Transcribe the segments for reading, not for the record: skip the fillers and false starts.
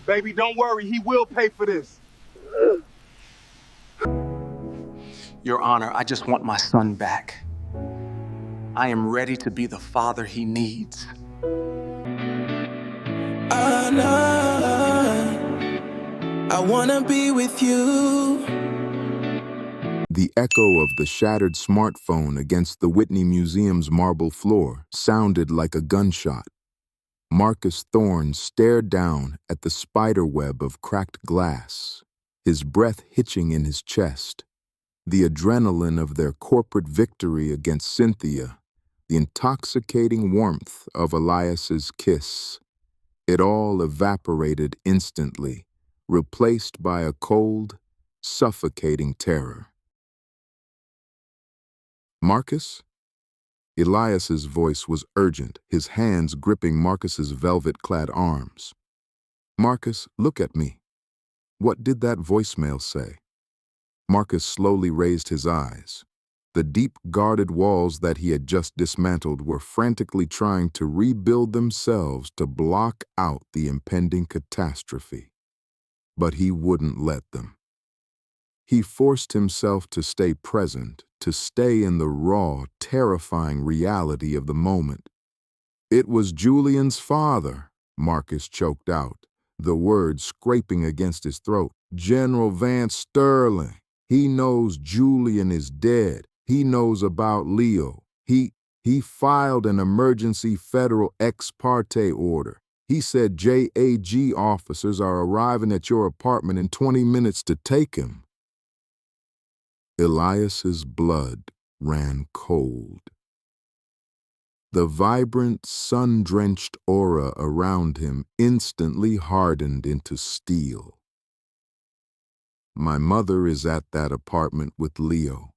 Baby, don't worry, he will pay for this. Your Honor, I just want my son back. I am ready to be the father he needs. I wanna be with you. The echo of the shattered smartphone against the Whitney Museum's marble floor sounded like a gunshot. Marcus Thorne stared down at the spiderweb of cracked glass, his breath hitching in his chest. The adrenaline of their corporate victory against Cynthia, the intoxicating warmth of Elias's kiss. It all evaporated instantly, replaced by a cold, suffocating terror. Marcus? Elias's voice was urgent, his hands gripping Marcus's velvet-clad arms. Marcus, look at me. What did that voicemail say? Marcus slowly raised his eyes. The deep guarded walls that he had just dismantled were frantically trying to rebuild themselves to block out the impending catastrophe. But he wouldn't let them. He forced himself to stay present, to stay in the raw, terrifying reality of the moment. It was Julian's father, Marcus choked out, the words scraping against his throat. General Vance Sterling. He knows Julian is dead. He knows about Leo. He filed an emergency federal ex parte order. He said JAG officers are arriving at your apartment in 20 minutes to take him. Elias's blood ran cold. The vibrant, sun-drenched aura around him instantly hardened into steel. My mother is at that apartment with Leo.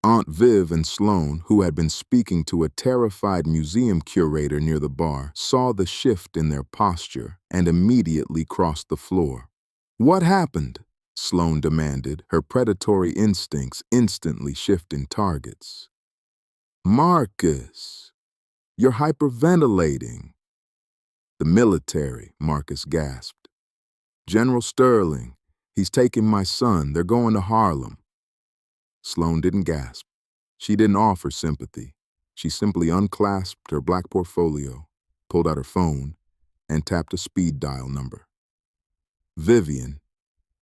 Aunt Viv and Sloane, who had been speaking to a terrified museum curator near the bar, saw the shift in their posture and immediately crossed the floor. What happened? Sloane demanded, her predatory instincts instantly shifting targets. Marcus, you're hyperventilating. The military, Marcus gasped. General Sterling, he's taking my son. They're going to Harlem. Sloane didn't gasp. She didn't offer sympathy. She simply unclasped her black portfolio, pulled out her phone, and tapped a speed dial number. Vivian,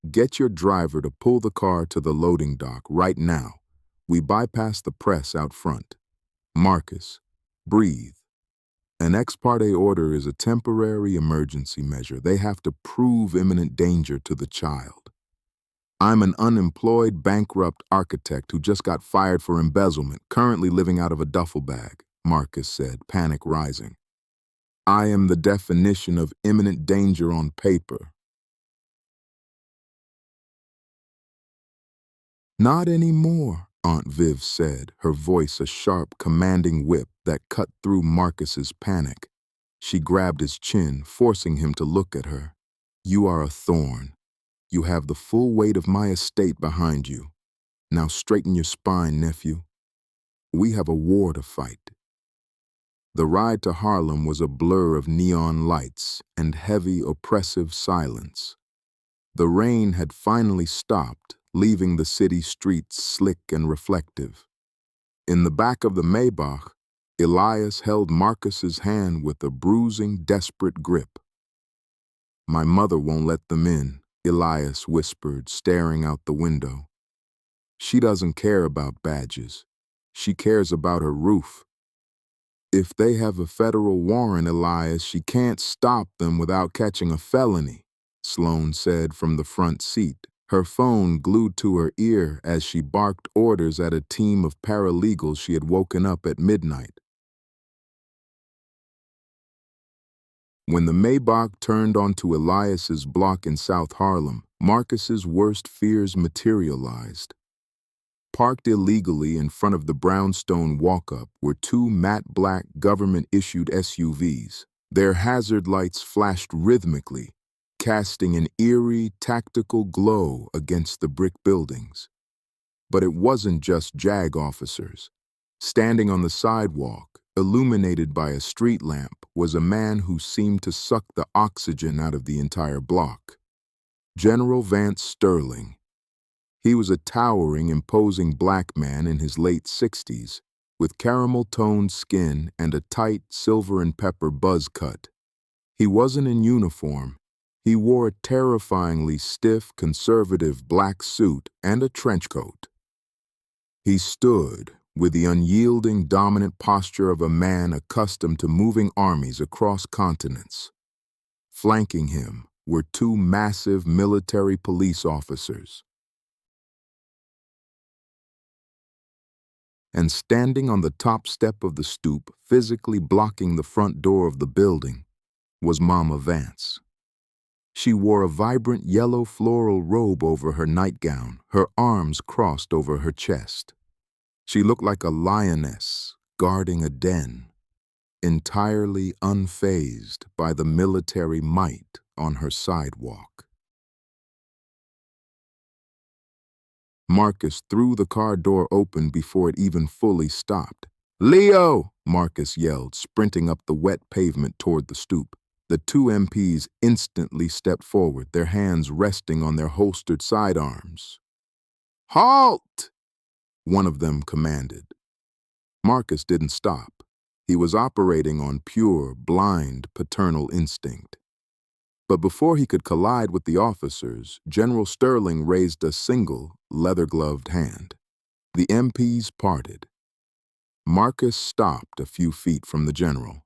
get your driver to pull the car to the loading dock right now. We bypass the press out front. Marcus, breathe. An ex parte order is a temporary emergency measure. They have to prove imminent danger to the child. I'm an unemployed, bankrupt architect who just got fired for embezzlement, currently living out of a duffel bag, Marcus said, panic rising. I am the definition of imminent danger on paper. Not anymore, Aunt Viv said, her voice a sharp, commanding whip that cut through Marcus's panic. She grabbed his chin, forcing him to look at her. You are a thorn. You have the full weight of my estate behind you. Now straighten your spine, nephew. We have a war to fight. The ride to Harlem was a blur of neon lights and heavy, oppressive silence. The rain had finally stopped, leaving the city streets slick and reflective. In the back of the Maybach, Elias held Marcus's hand with a bruising, desperate grip. My mother won't let them in, Elias whispered, staring out the window. She doesn't care about badges. She cares about her roof. If they have a federal warrant, Elias, she can't stop them without catching a felony, Sloane said from the front seat, her phone glued to her ear as she barked orders at a team of paralegals she had woken up at midnight. When the Maybach turned onto Elias's block in South Harlem, Marcus's worst fears materialized. Parked illegally in front of the brownstone walk-up were two matte black government-issued SUVs. Their hazard lights flashed rhythmically, casting an eerie, tactical glow against the brick buildings. But it wasn't just JAG officers. Standing on the sidewalk, illuminated by a street lamp, was a man who seemed to suck the oxygen out of the entire block. General Vance Sterling. He was a towering, imposing black man in his late 60s, with caramel-toned skin and a tight silver and pepper buzz cut. He wasn't in uniform. He wore a terrifyingly stiff, conservative black suit and a trench coat. He stood with the unyielding, dominant posture of a man accustomed to moving armies across continents. Flanking him were two massive military police officers. And standing on the top step of the stoop, physically blocking the front door of the building, was Mama Vance. She wore a vibrant yellow floral robe over her nightgown, her arms crossed over her chest. She looked like a lioness guarding a den, entirely unfazed by the military might on her sidewalk. Marcus threw the car door open before it even fully stopped. "Leo!" Marcus yelled, sprinting up the wet pavement toward the stoop. The two MPs instantly stepped forward, their hands resting on their holstered sidearms. "Halt!" one of them commanded. Marcus didn't stop. He was operating on pure, blind, paternal instinct. But before he could collide with the officers, General Sterling raised a single, leather-gloved hand. The MPs parted. Marcus stopped a few feet from the general.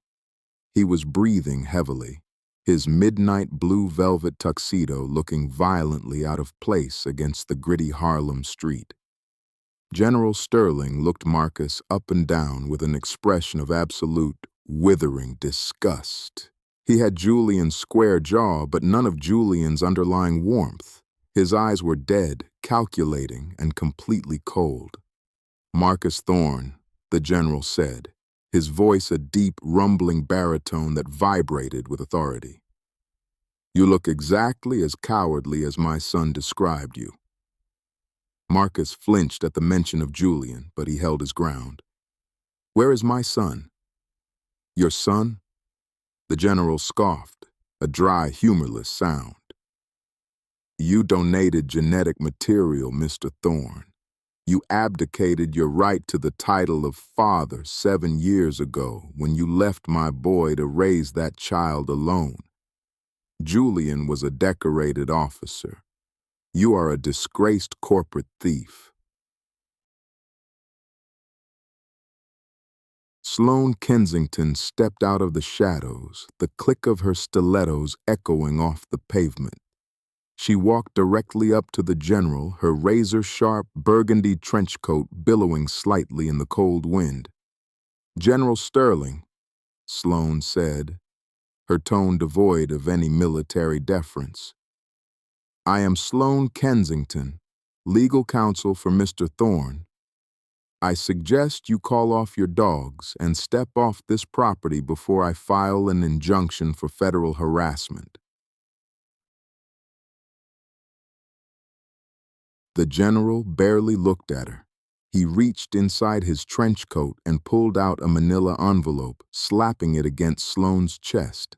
He was breathing heavily, his midnight blue velvet tuxedo looking violently out of place against the gritty Harlem street. General Sterling looked Marcus up and down with an expression of absolute, withering disgust. He had Julian's square jaw, but none of Julian's underlying warmth. His eyes were dead, calculating, and completely cold. "Marcus Thorne," the general said, his voice a deep, rumbling baritone that vibrated with authority. "You look exactly as cowardly as my son described you." Marcus flinched at the mention of Julian, but he held his ground. "Where is my son?" "Your son?" The general scoffed, a dry, humorless sound. "You donated genetic material, Mr. Thorne. You abdicated your right to the title of father 7 years ago when you left my boy to raise that child alone. Julian was a decorated officer. You are a disgraced corporate thief." Sloane Kensington stepped out of the shadows, the click of her stilettos echoing off the pavement. She walked directly up to the general, her razor-sharp burgundy trench coat billowing slightly in the cold wind. "General Sterling," Sloane said, her tone devoid of any military deference. "I am Sloane Kensington, legal counsel for Mr. Thorne. I suggest you call off your dogs and step off this property before I file an injunction for federal harassment." The general barely looked at her. He reached inside his trench coat and pulled out a manila envelope, slapping it against Sloane's chest.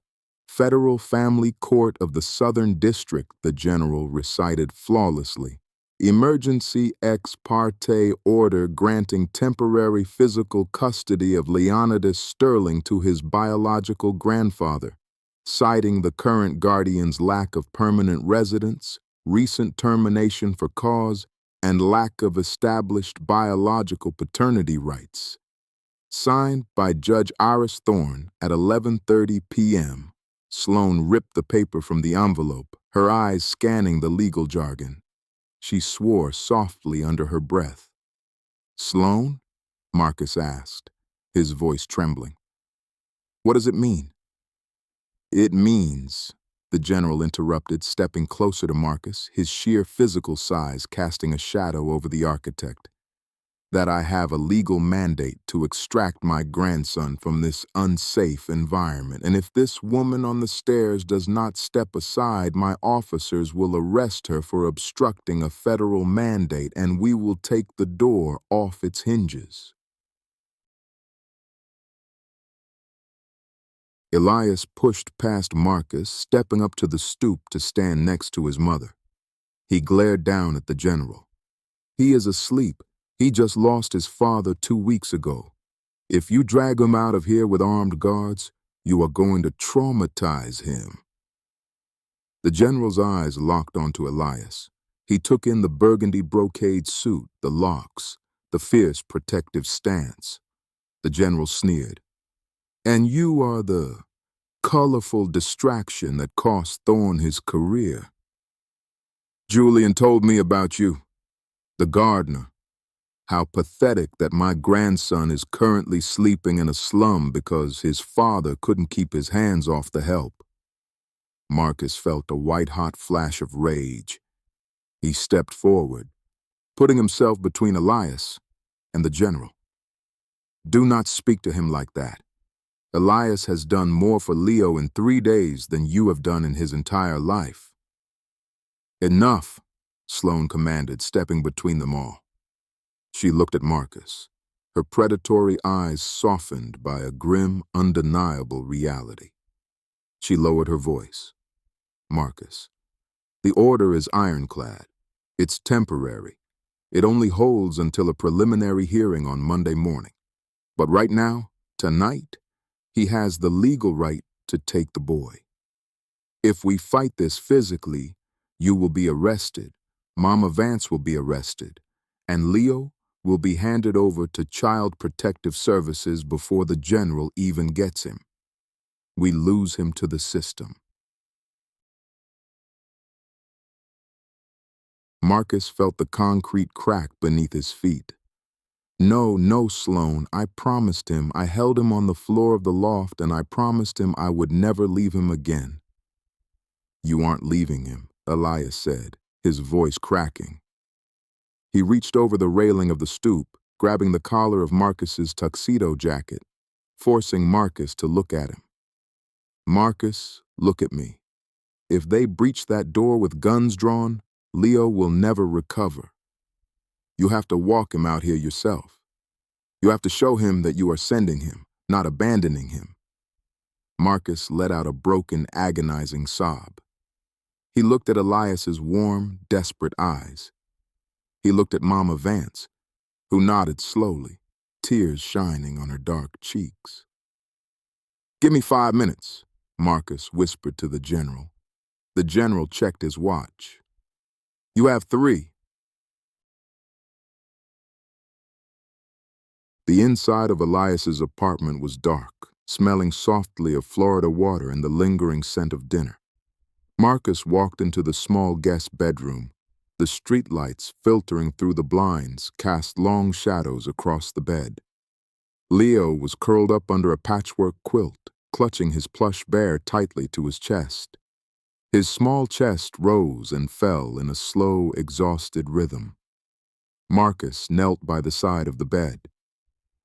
"Federal Family Court of the Southern District," the general recited flawlessly. "Emergency ex parte order granting temporary physical custody of Leonidas Sterling to his biological grandfather, citing the current guardian's lack of permanent residence, recent termination for cause, and lack of established biological paternity rights. Signed by Judge Iris Thorne at 11:30 p.m. Sloane ripped the paper from the envelope, her eyes scanning the legal jargon. She swore softly under her breath. "Sloane?" Marcus asked, his voice trembling. "What does it mean?" "It means," the general interrupted, stepping closer to Marcus, his sheer physical size casting a shadow over the architect, "that I have a legal mandate to extract my grandson from this unsafe environment, and if this woman on the stairs does not step aside, my officers will arrest her for obstructing a federal mandate, and we will take the door off its hinges." Elias pushed past Marcus, stepping up to the stoop to stand next to his mother. He glared down at the general. He is asleep. He just lost his father 2 weeks ago. If you drag him out of here with armed guards, you are going to traumatize him. The general's eyes locked onto Elias. He took in the burgundy brocade suit, the locks, the fierce protective stance. The general sneered. And you are the colorful distraction that cost Thorne his career. Julian told me about you, the gardener. How pathetic that my grandson is currently sleeping in a slum because his father couldn't keep his hands off the help. Marcus felt a white-hot flash of rage. He stepped forward, putting himself between Elias and the general. Do not speak to him like that. Elias has done more for Leo in 3 days than you have done in his entire life. Enough, Sloane commanded, stepping between them all. She looked at Marcus, her predatory eyes softened by a grim, undeniable reality. She lowered her voice. Marcus, the order is ironclad. It's temporary. It only holds until a preliminary hearing on Monday morning. But right now, tonight, he has the legal right to take the boy. If we fight this physically, you will be arrested, Mama Vance will be arrested, and Leo will be handed over to Child Protective Services before the general even gets him. We lose him to the system. Marcus felt the concrete crack beneath his feet. No, Sloane, I promised him. I held him on the floor of the loft and I promised him I would never leave him again. You aren't leaving him, Elias said, his voice cracking. He reached over the railing of the stoop, grabbing the collar of Marcus's tuxedo jacket, forcing Marcus to look at him. Marcus, look at me. If they breach that door with guns drawn, Leo will never recover. You have to walk him out here yourself. You have to show him that you are sending him, not abandoning him. Marcus let out a broken, agonizing sob. He looked at Elias's warm, desperate eyes. He looked at Mama Vance, who nodded slowly, tears shining on her dark cheeks. Give me 5 minutes, Marcus whispered to the general. The general checked his watch. You have 3. The inside of Elias's apartment was dark, smelling softly of Florida water and the lingering scent of dinner. Marcus walked into the small guest bedroom. The streetlights filtering through the blinds cast long shadows across the bed. Leo was curled up under a patchwork quilt, clutching his plush bear tightly to his chest. His small chest rose and fell in a slow, exhausted rhythm. Marcus knelt by the side of the bed.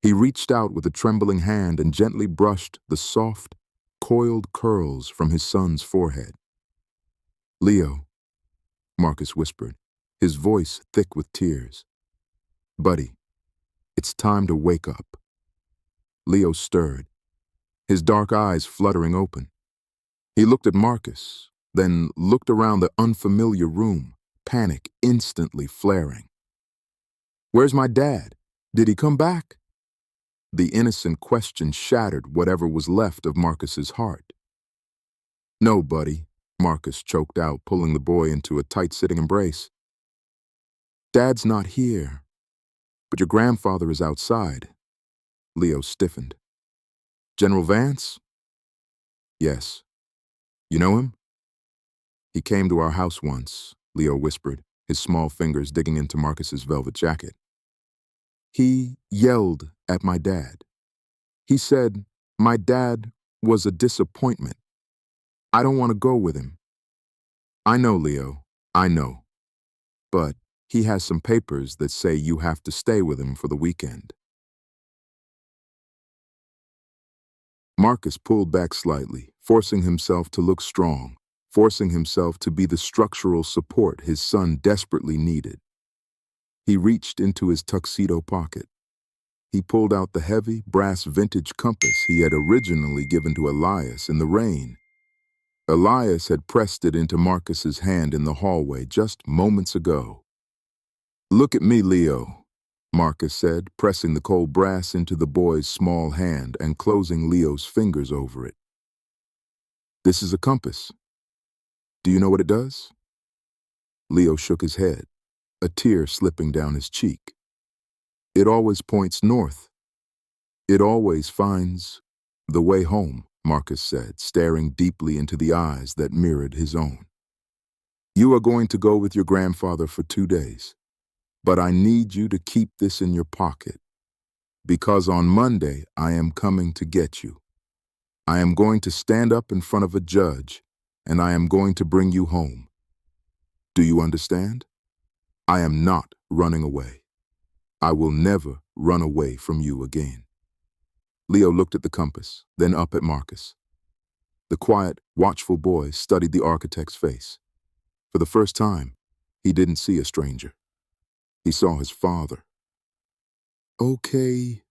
He reached out with a trembling hand and gently brushed the soft, coiled curls from his son's forehead. Leo, Marcus whispered, his voice thick with tears. Buddy, it's time to wake up. Leo stirred, his dark eyes fluttering open. He looked at Marcus, then looked around the unfamiliar room, panic instantly flaring. Where's my dad? Did he come back? The innocent question shattered whatever was left of Marcus's heart. No, buddy, Marcus choked out, pulling the boy into a tight-sitting embrace. Dad's not here, but your grandfather is outside. Leo stiffened. General Vance? Yes. You know him? He came to our house once, Leo whispered, his small fingers digging into Marcus's velvet jacket. He yelled at my dad. He said, my dad was a disappointment. I don't want to go with him. I know, Leo, I know. But he has some papers that say you have to stay with him for the weekend. Marcus pulled back slightly, forcing himself to look strong, forcing himself to be the structural support his son desperately needed. He reached into his tuxedo pocket. He pulled out the heavy, brass vintage compass he had originally given to Elias in the rain. Elias had pressed it into Marcus's hand in the hallway just moments ago. "Look at me, Leo," Marcus said, pressing the cold brass into the boy's small hand and closing Leo's fingers over it. "This is a compass. Do you know what it does?" Leo shook his head, a tear slipping down his cheek. "It always points north. It always finds the way home," Marcus said, staring deeply into the eyes that mirrored his own. "You are going to go with your grandfather for 2 days, but I need you to keep this in your pocket, because on Monday I am coming to get you. I am going to stand up in front of a judge, and I am going to bring you home. Do you understand? I am not running away. I will never run away from you again." Leo looked at the compass, then up at Marcus. The quiet, watchful boy studied the architect's face. For the first time, he didn't see a stranger. He saw his father. "Okay,"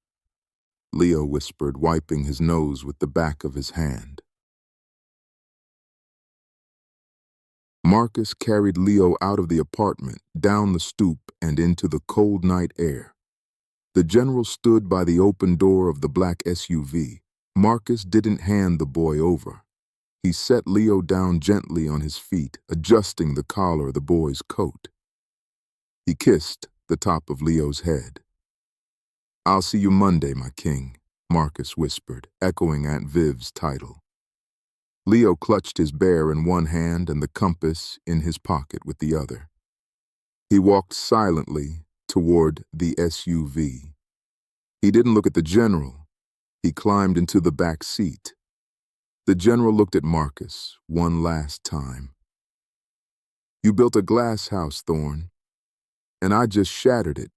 Leo whispered, wiping his nose with the back of his hand. Marcus carried Leo out of the apartment, down the stoop, and into the cold night air. The general stood by the open door of the black SUV. Marcus didn't hand the boy over. He set Leo down gently on his feet, adjusting the collar of the boy's coat. He kissed the top of Leo's head. "I'll see you Monday, my king," Marcus whispered, echoing Aunt Viv's title. Leo clutched his bear in one hand and the compass in his pocket with the other. He walked silently toward the SUV. He didn't look at the general. He climbed into the back seat. The general looked at Marcus one last time. "You built a glass house, Thorne, and I just shattered it.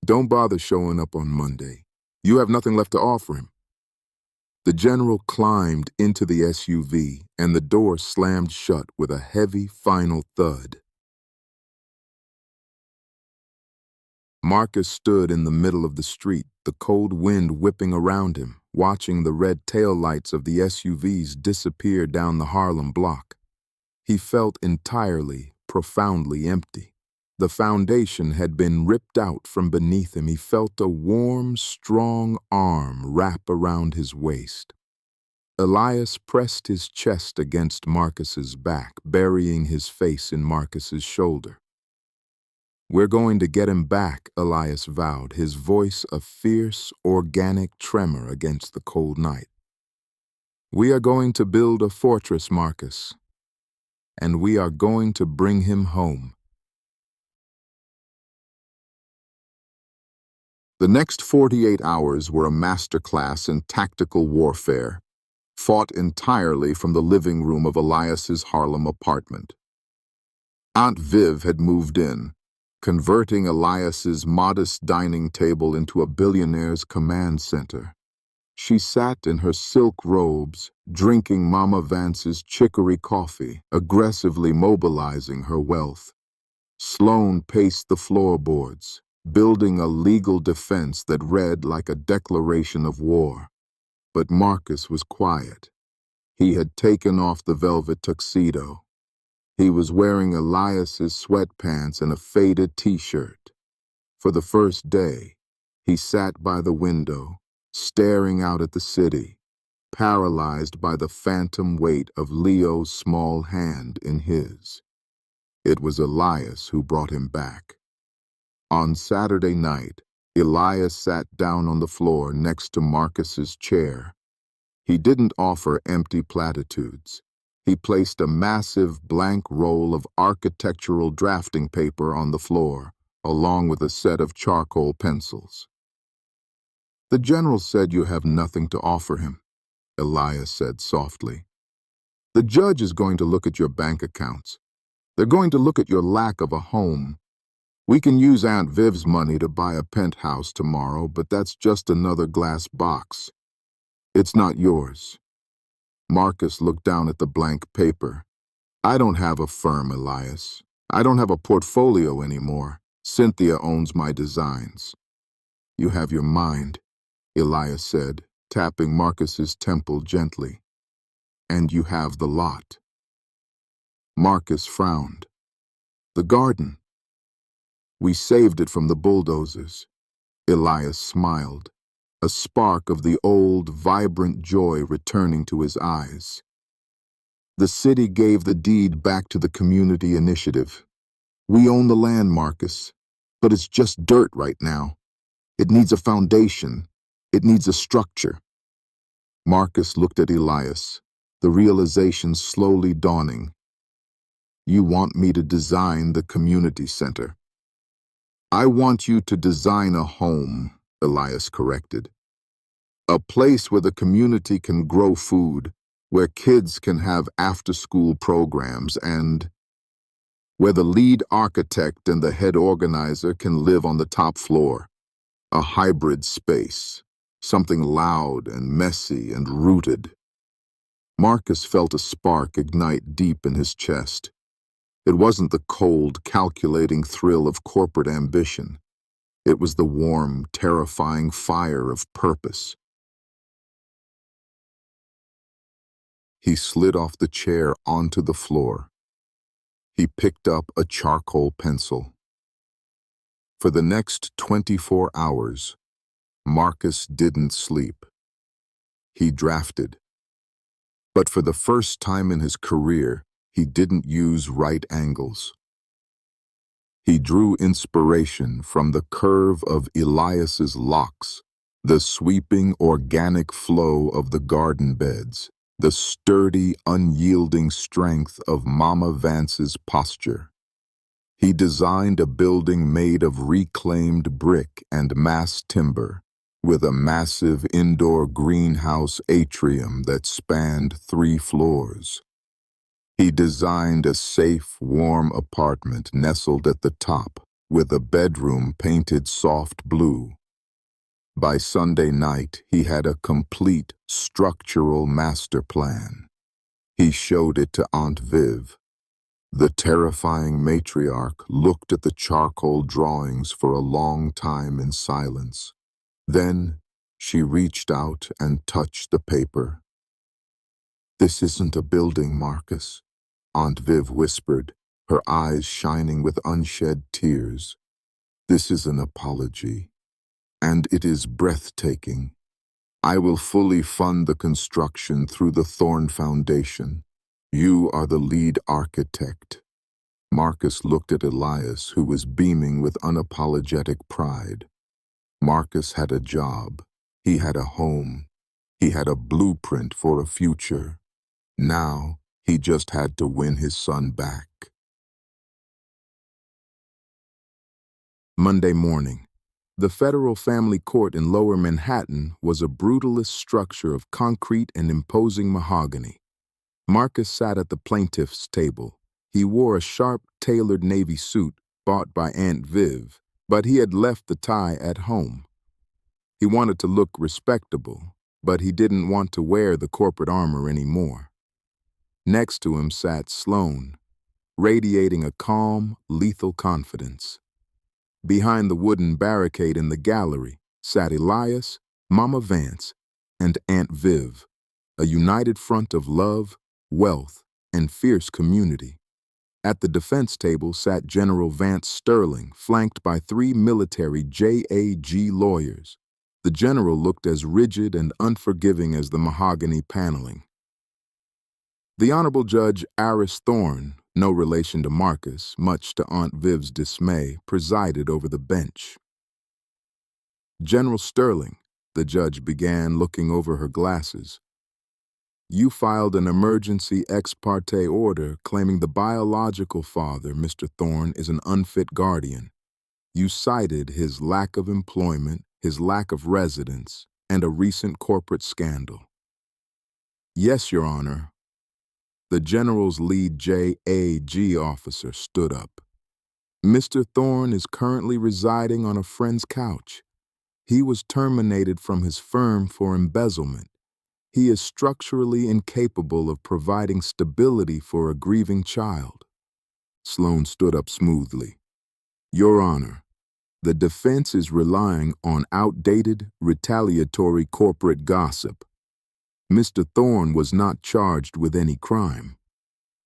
Don't bother showing up on Monday. You have nothing left to offer him." The general climbed into the SUV, and the door slammed shut with a heavy final thud. Marcus stood in the middle of the street, the cold wind whipping around him, watching the red taillights of the SUVs disappear down the Harlem block. He felt entirely, profoundly empty. The foundation had been ripped out from beneath him. He felt a warm, strong arm wrap around his waist. Elias pressed his chest against Marcus's back, burying his face in Marcus's shoulder. "We're going to get him back," Elias vowed, his voice a fierce, organic tremor against the cold night. "We are going to build a fortress, Marcus, and we are going to bring him home." The next 48 hours were a masterclass in tactical warfare, fought entirely from the living room of Elias's Harlem apartment. Aunt Viv had moved in, converting Elias's modest dining table into a billionaire's command center. She sat in her silk robes, drinking Mama Vance's chicory coffee, aggressively mobilizing her wealth. Sloan paced the floorboards, building a legal defense that read like a declaration of war. But Marcus was quiet. He had taken off the velvet tuxedo. He was wearing Elias's sweatpants and a faded t-shirt. For the first day, he sat by the window, staring out at the city, paralyzed by the phantom weight of Leo's small hand in his. It was Elias who brought him back. On Saturday night, Elias sat down on the floor next to Marcus's chair. He didn't offer empty platitudes. He placed a massive blank roll of architectural drafting paper on the floor, along with a set of charcoal pencils. "The general said you have nothing to offer him," Elias said softly. "The judge is going to look at your bank accounts. They're going to look at your lack of a home. We can use Aunt Viv's money to buy a penthouse tomorrow, but that's just another glass box. It's not yours." Marcus looked down at the blank paper. "I don't have a firm, Elias. I don't have a portfolio anymore. Cynthia owns my designs." You have your mind, Elias said, tapping Marcus's temple gently. And you have the lot. Marcus frowned. The garden. We saved it from the bulldozers. Elias smiled, a spark of the old, vibrant joy returning to his eyes. The city gave the deed back to the community initiative. We own the land, Marcus, but it's just dirt right now. It needs a foundation. It needs a structure. Marcus looked at Elias, the realization slowly dawning. You want me to design the community center. I want you to design a home, Elias corrected. A place where the community can grow food, where kids can have after-school programs, and where the lead architect and the head organizer can live on the top floor. A hybrid space, something loud and messy and rooted. Marcus felt a spark ignite deep in his chest. It wasn't the cold, calculating thrill of corporate ambition. It was the warm, terrifying fire of purpose. He slid off the chair onto the floor. He picked up a charcoal pencil. For the next 24 hours, Marcus didn't sleep. He drafted. But for the first time in his career, he didn't use right angles. He drew inspiration from the curve of Elias's locks, the sweeping organic flow of the garden beds, the sturdy, unyielding strength of Mama Vance's posture. He designed a building made of reclaimed brick and mass timber, with a massive indoor greenhouse atrium that spanned 3 floors. He designed a safe, warm apartment nestled at the top, with a bedroom painted soft blue. By Sunday night, he had a complete structural master plan. He showed it to Aunt Viv. The terrifying matriarch looked at the charcoal drawings for a long time in silence. Then she reached out and touched the paper. "This isn't a building, Marcus," Aunt Viv whispered, her eyes shining with unshed tears. "This is an apology, and it is breathtaking. I will fully fund the construction through the Thorn Foundation. You are the lead architect." Marcus looked at Elias, who was beaming with unapologetic pride. Marcus had a job. He had a home. He had a blueprint for a future. Now, he just had to win his son back. Monday morning. The federal family court in Lower Manhattan was a brutalist structure of concrete and imposing mahogany. Marcus sat at the plaintiff's table. He wore a sharp, tailored navy suit bought by Aunt Viv, but he had left the tie at home. He wanted to look respectable, but he didn't want to wear the corporate armor anymore. Next to him sat Sloane, radiating a calm, lethal confidence. Behind the wooden barricade in the gallery sat Elias, Mama Vance, and Aunt Viv, a united front of love, wealth, and fierce community. At the defense table sat General Vance Sterling, flanked by 3 military JAG lawyers. The general looked as rigid and unforgiving as the mahogany paneling. The Honorable Judge Aris Thorne, no relation to Marcus, much to Aunt Viv's dismay, presided over the bench. "General Sterling," the judge began, looking over her glasses, "you filed an emergency ex parte order claiming the biological father, Mr. Thorne, is an unfit guardian. You cited his lack of employment, his lack of residence, and a recent corporate scandal." "Yes, Your Honor." The general's lead JAG officer stood up. "Mr. Thorne is currently residing on a friend's couch. He was terminated from his firm for embezzlement. He is structurally incapable of providing stability for a grieving child." Sloane stood up smoothly. "Your Honor, The defense is relying on outdated, retaliatory corporate gossip. Mr. Thorne was not charged with any crime.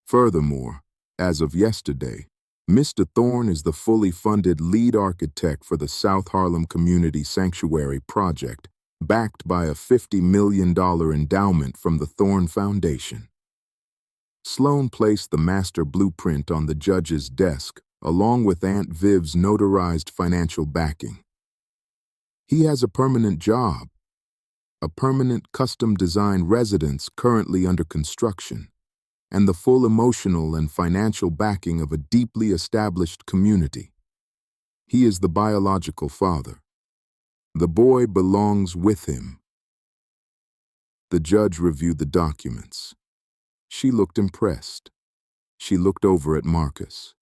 Furthermore, as of yesterday, Mr. Thorne is the fully funded lead architect for the South Harlem Community Sanctuary project, backed by a $50 million endowment from the Thorne Foundation. Sloan placed the master blueprint on the judge's desk, along with Aunt Viv's notarized financial backing. He has a permanent job, a permanent custom-designed residence currently under construction, and the full emotional and financial backing of a deeply established community. He is the biological father. The boy belongs with him. The judge reviewed the documents. She looked impressed. She looked over at Marcus.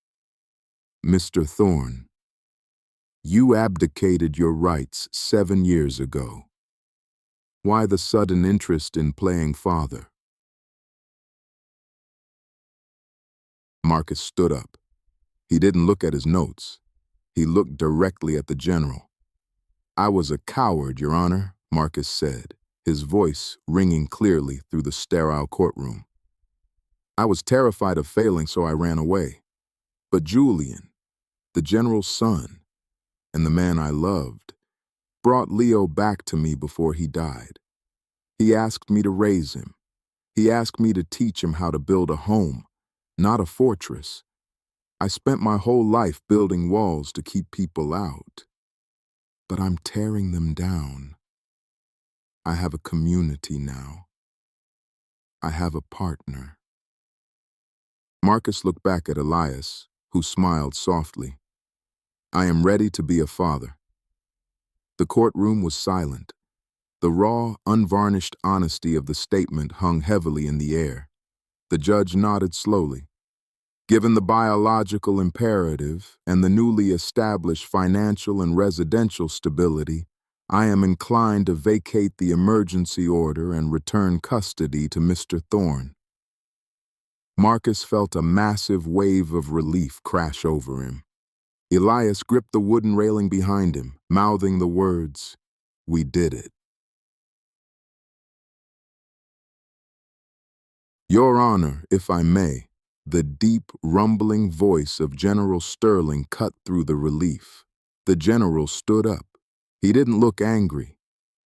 Mr. Thorne, you abdicated your rights 7 years ago. Why the sudden interest in playing father? Marcus stood up. He didn't look at his notes. He looked directly at the general. I was a coward, Your Honor, Marcus said, his voice ringing clearly through the sterile courtroom. I was terrified of failing, so I ran away. But Julian, the general's son, and the man I loved, brought Leo back to me before he died. He asked me to raise him. He asked me to teach him how to build a home, not a fortress. I spent my whole life building walls to keep people out. But I'm tearing them down. I have a community now. I have a partner. Marcus looked back at Elias, who smiled softly. I am ready to be a father. The courtroom was silent. The raw, unvarnished honesty of the statement hung heavily in the air. The judge nodded slowly. Given the biological imperative and the newly established financial and residential stability, I am inclined to vacate the emergency order and return custody to Mr. Thorne. Marcus felt a massive wave of relief crash over him. Elias gripped the wooden railing behind him, mouthing the words, "We did it." Your Honor, if I may, the deep, rumbling voice of General Sterling cut through the relief. The general stood up. He didn't look angry.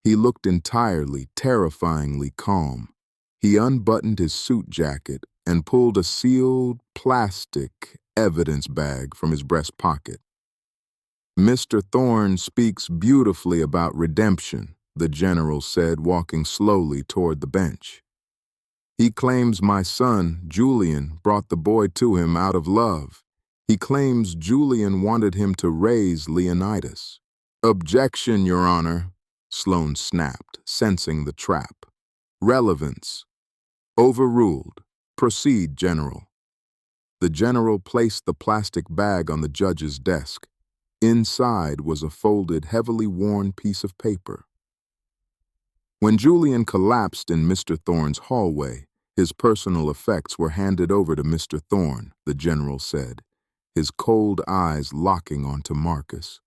He looked entirely, terrifyingly calm. He unbuttoned his suit jacket and pulled a sealed, plastic evidence bag from his breast pocket. Mr. Thorne speaks beautifully about redemption, the general said, walking slowly toward the bench. He claims my son, Julian, brought the boy to him out of love. He claims Julian wanted him to raise Leonidas. Objection, Your Honor, Sloan snapped, sensing the trap. Relevance. Overruled. Proceed, General. The general placed the plastic bag on the judge's desk. Inside was a folded, heavily worn piece of paper. When Julian collapsed in Mr. Thorne's hallway, his personal effects were handed over to Mr. Thorne, the general said, his cold eyes locking onto Marcus.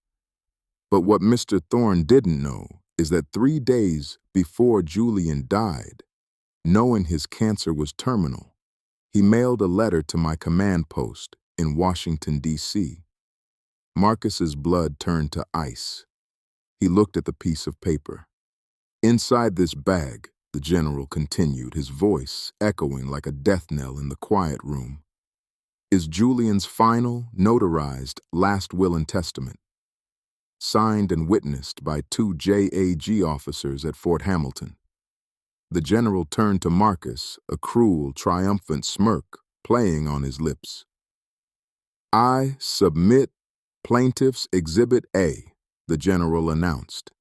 But what Mr. Thorne didn't know is that 3 days before Julian died, knowing his cancer was terminal, he mailed a letter to my command post in Washington, D.C. Marcus's blood turned to ice. He looked at the piece of paper. Inside this bag, the general continued, his voice echoing like a death knell in the quiet room, is Julian's final, notarized, last will and testament, signed and witnessed by 2 JAG officers at Fort Hamilton. The general turned to Marcus, a cruel, triumphant smirk playing on his lips. I submit Plaintiff's Exhibit A, the general announced.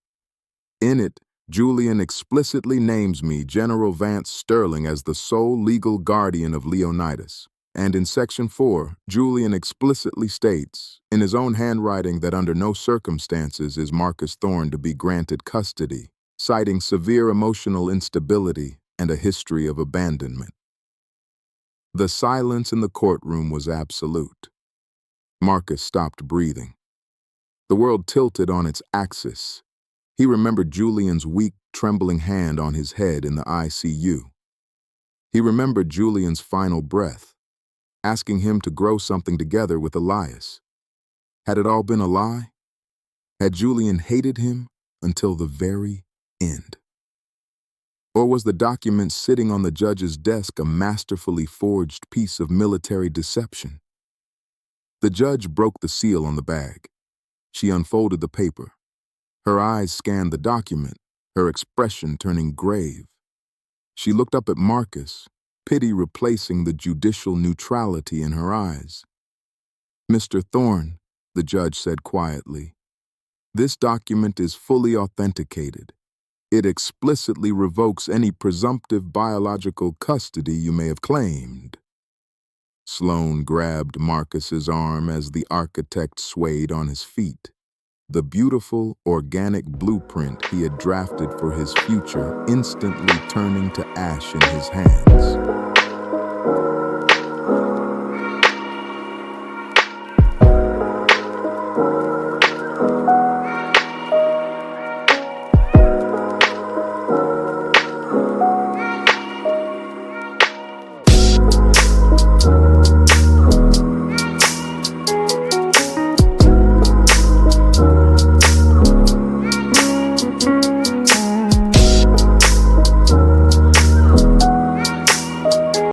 In it, Julian explicitly names me, General Vance Sterling, as the sole legal guardian of Leonidas. And in Section 4, Julian explicitly states, in his own handwriting, that under no circumstances is Marcus Thorne to be granted custody, citing severe emotional instability and a history of abandonment. The silence in the courtroom was absolute. Marcus stopped breathing. The world tilted on its axis. He remembered Julian's weak, trembling hand on his head in the ICU. He remembered Julian's final breath, asking him to grow something together with Elias. Had it all been a lie? Had Julian hated him until the very end? Or was the document sitting on the judge's desk a masterfully forged piece of military deception? The judge broke the seal on the bag. She unfolded the paper. Her eyes scanned the document, her expression turning grave. She looked up at Marcus, pity replacing the judicial neutrality in her eyes. "Mr. Thorne," the judge said quietly, "this document is fully authenticated. It explicitly revokes any presumptive biological custody you may have claimed." Sloan grabbed Marcus's arm as the architect swayed on his feet. The beautiful, organic blueprint he had drafted for his future instantly turning to ash in his hands.